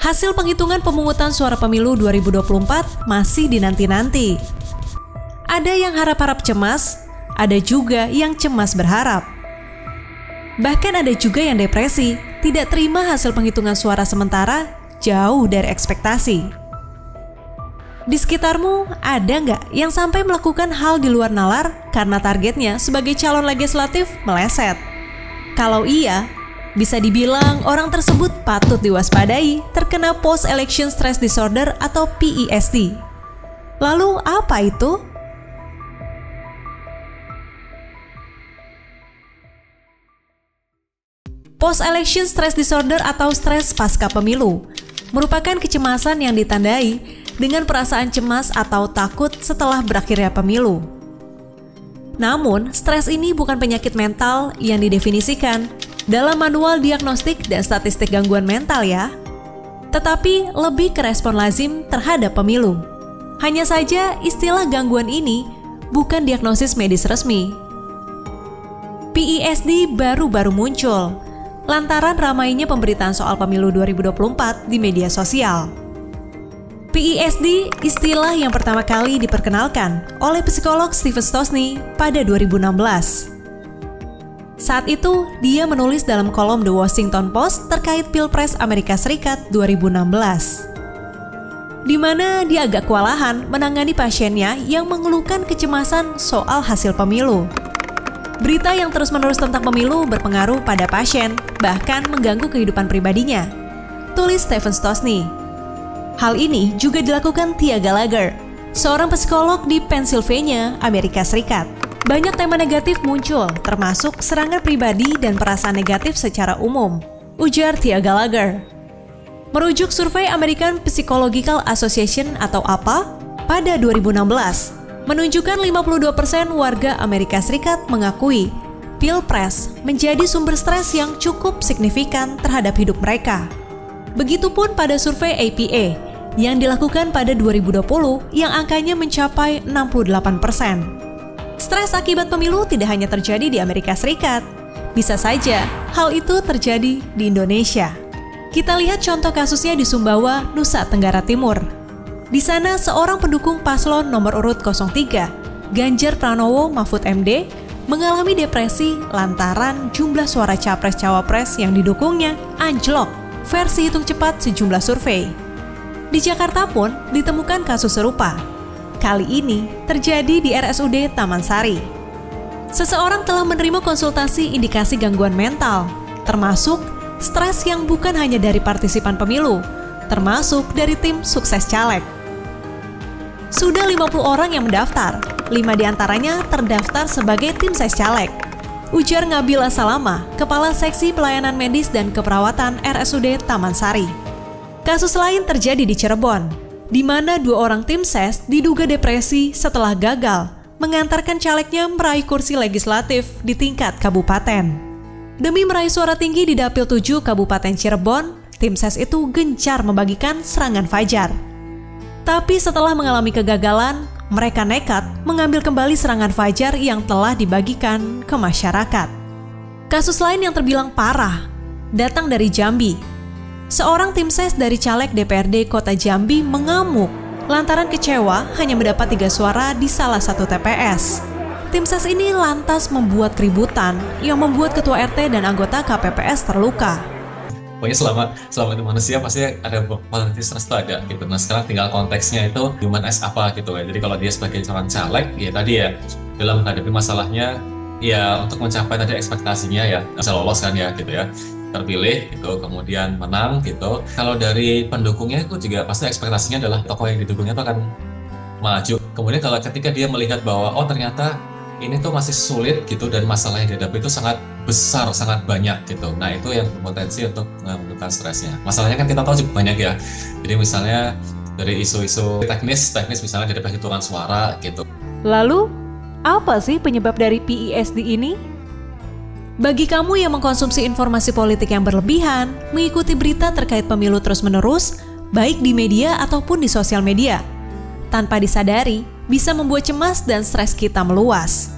Hasil penghitungan pemungutan suara pemilu 2024 masih dinanti-nanti. Ada yang harap-harap cemas, ada juga yang cemas berharap. Bahkan ada juga yang depresi, tidak terima hasil penghitungan suara sementara jauh dari ekspektasi. Di sekitarmu ada nggak yang sampai melakukan hal di luar nalar karena targetnya sebagai calon legislatif meleset? Kalau iya, bisa dibilang orang tersebut patut diwaspadai terkena Post-Election Stress Disorder atau PESD. Lalu apa itu? Post-Election Stress Disorder atau stres pasca pemilu merupakan kecemasan yang ditandai dengan perasaan cemas atau takut setelah berakhirnya pemilu. Namun, stres ini bukan penyakit mental yang didefinisikan dalam manual diagnostik dan statistik gangguan mental ya, tetapi lebih ke respon lazim terhadap pemilu. Hanya saja istilah gangguan ini bukan diagnosis medis resmi. PESD baru-baru muncul lantaran ramainya pemberitaan soal pemilu 2024 di media sosial. PESD istilah yang pertama kali diperkenalkan oleh psikolog Stephen Stosny pada 2016. Saat itu, dia menulis dalam kolom The Washington Post terkait Pilpres Amerika Serikat 2016. Di mana dia agak kewalahan menangani pasiennya yang mengeluhkan kecemasan soal hasil pemilu. Berita yang terus-menerus tentang pemilu berpengaruh pada pasien, bahkan mengganggu kehidupan pribadinya, tulis Stephen Stosny. Hal ini juga dilakukan Tia Gallagher, seorang psikolog di Pennsylvania, Amerika Serikat. Banyak tema negatif muncul, termasuk serangan pribadi dan perasaan negatif secara umum, ujar Tia Gallagher. Merujuk survei American Psychological Association atau APA pada 2016, menunjukkan 52% warga Amerika Serikat mengakui Pilpres menjadi sumber stres yang cukup signifikan terhadap hidup mereka. Begitupun pada survei APA yang dilakukan pada 2020 yang angkanya mencapai 68%. Stres akibat pemilu tidak hanya terjadi di Amerika Serikat. Bisa saja hal itu terjadi di Indonesia. Kita lihat contoh kasusnya di Sumbawa, Nusa Tenggara Timur. Di sana seorang pendukung paslon nomor urut 03, Ganjar Pranowo Mahfud MD, mengalami depresi lantaran jumlah suara capres-cawapres yang didukungnya anjlok versi hitung cepat sejumlah survei. Di Jakarta pun ditemukan kasus serupa. Kali ini terjadi di RSUD Taman Sari. Seseorang telah menerima konsultasi indikasi gangguan mental, termasuk stres yang bukan hanya dari partisipan pemilu, termasuk dari tim sukses caleg. Sudah 50 orang yang mendaftar, 5 diantaranya terdaftar sebagai tim ses caleg, ujar Ngabila Salama, Kepala Seksi Pelayanan Medis dan Keperawatan RSUD Taman Sari. Kasus lain terjadi di Cirebon, di mana 2 orang tim ses diduga depresi setelah gagal mengantarkan calegnya meraih kursi legislatif di tingkat kabupaten. Demi meraih suara tinggi di Dapil 7 Kabupaten Cirebon, tim ses itu gencar membagikan serangan fajar. Tapi setelah mengalami kegagalan, mereka nekat mengambil kembali serangan fajar yang telah dibagikan ke masyarakat. Kasus lain yang terbilang parah datang dari Jambi. Seorang tim ses dari caleg DPRD Kota Jambi mengamuk lantaran kecewa hanya mendapat 3 suara di salah satu TPS. Tim ses ini lantas membuat keributan yang membuat ketua RT dan anggota KPPS terluka. Pokoknya selama itu manusia pasti ada potensi stres itu ada gitu. Nah sekarang tinggal konteksnya itu human as apa gitu ya. Jadi kalau dia sebagai calon caleg ya tadi ya dalam menghadapi masalahnya ya untuk mencapai tadi ekspektasinya ya bisa lolos kan ya gitu ya. Terpilih gitu, kemudian menang gitu. Kalau dari pendukungnya itu juga pasti ekspektasinya adalah tokoh yang didukungnya itu akan maju. Kemudian kalau ketika dia melihat bahwa oh ternyata ini tuh masih sulit gitu dan masalah yang dihadapi itu sangat besar, sangat banyak gitu. Nah itu yang berpotensi untuk menimbulkan stresnya. Masalahnya kan kita tahu cukup banyak ya. Jadi misalnya dari isu-isu teknis misalnya dari penghitungan suara gitu. Lalu apa sih penyebab dari PESD ini? Bagi kamu yang mengkonsumsi informasi politik yang berlebihan, mengikuti berita terkait pemilu terus-menerus, baik di media ataupun di sosial media, tanpa disadari, bisa membuat cemas dan stres kita meluas.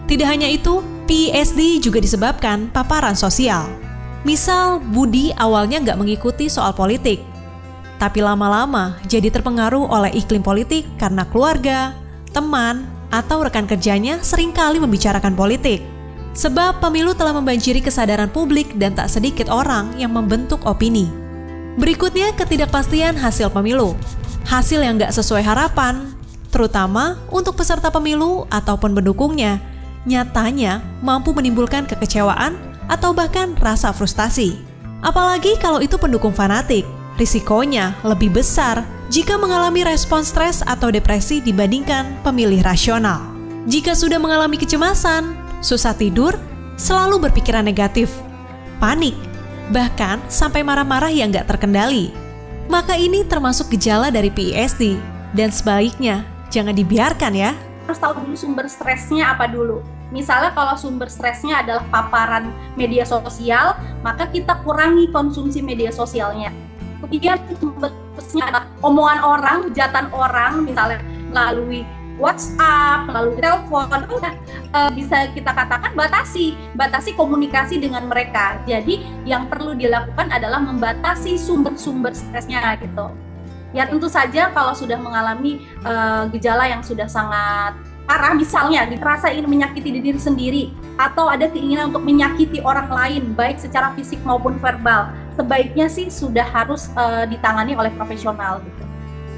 Tidak hanya itu, PESD juga disebabkan paparan sosial. Misal, Budi awalnya nggak mengikuti soal politik, tapi lama-lama jadi terpengaruh oleh iklim politik karena keluarga, teman, atau rekan kerjanya seringkali membicarakan politik. Sebab pemilu telah membanjiri kesadaran publik dan tak sedikit orang yang membentuk opini. Berikutnya, ketidakpastian hasil pemilu. Hasil yang nggak sesuai harapan, terutama untuk peserta pemilu ataupun pendukungnya, nyatanya mampu menimbulkan kekecewaan atau bahkan rasa frustasi. Apalagi kalau itu pendukung fanatik, risikonya lebih besar jika mengalami respon stres atau depresi dibandingkan pemilih rasional. Jika sudah mengalami kecemasan, susah tidur, selalu berpikiran negatif, panik, bahkan sampai marah-marah yang nggak terkendali, maka ini termasuk gejala dari PISD, dan sebaiknya jangan dibiarkan ya. Harus tahu dulu sumber stresnya apa dulu. Misalnya kalau sumber stresnya adalah paparan media sosial, maka kita kurangi konsumsi media sosialnya. Kemudian sumber stresnya adalah omongan orang, hujatan orang, misalnya melalui WhatsApp, melalui telepon, bisa kita katakan batasi komunikasi dengan mereka. Jadi yang perlu dilakukan adalah membatasi sumber-sumber stresnya gitu. Ya tentu saja kalau sudah mengalami gejala yang sudah sangat parah, misalnya dirasa ingin menyakiti diri sendiri atau ada keinginan untuk menyakiti orang lain baik secara fisik maupun verbal, sebaiknya sih sudah harus ditangani oleh profesional gitu.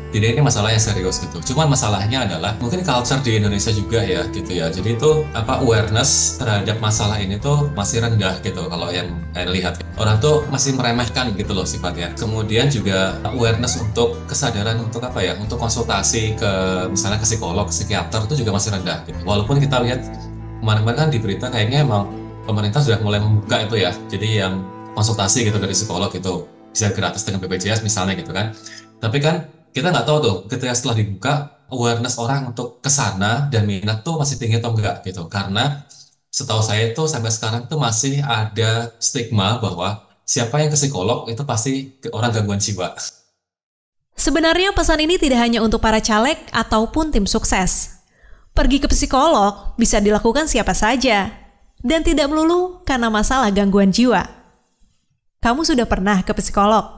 Jadi ini masalah yang serius gitu. Cuman masalahnya adalah mungkin culture di Indonesia juga ya gitu ya. Jadi itu awareness terhadap masalah ini tuh masih rendah gitu kalau yang saya lihat. Orang tuh masih meremehkan gitu loh sifatnya. Kemudian juga awareness untuk kesadaran untuk untuk konsultasi ke misalnya ke psikolog, psikiater itu juga masih rendah gitu. Walaupun kita lihat kemarin-kemarin kan di berita kayaknya emang pemerintah sudah mulai membuka itu ya. Jadi yang konsultasi gitu dari psikolog itu bisa gratis dengan BPJS misalnya gitu kan. Tapi kan kita nggak tahu tuh ketika setelah dibuka awareness orang untuk kesana dan minat tuh masih tinggi atau enggak gitu, karena setahu saya itu sampai sekarang tuh masih ada stigma bahwa siapa yang ke psikolog itu pasti orang gangguan jiwa. Sebenarnya pesan ini tidak hanya untuk para caleg ataupun tim sukses. Pergi ke psikolog bisa dilakukan siapa saja dan tidak melulu karena masalah gangguan jiwa. Kamu sudah pernah ke psikolog?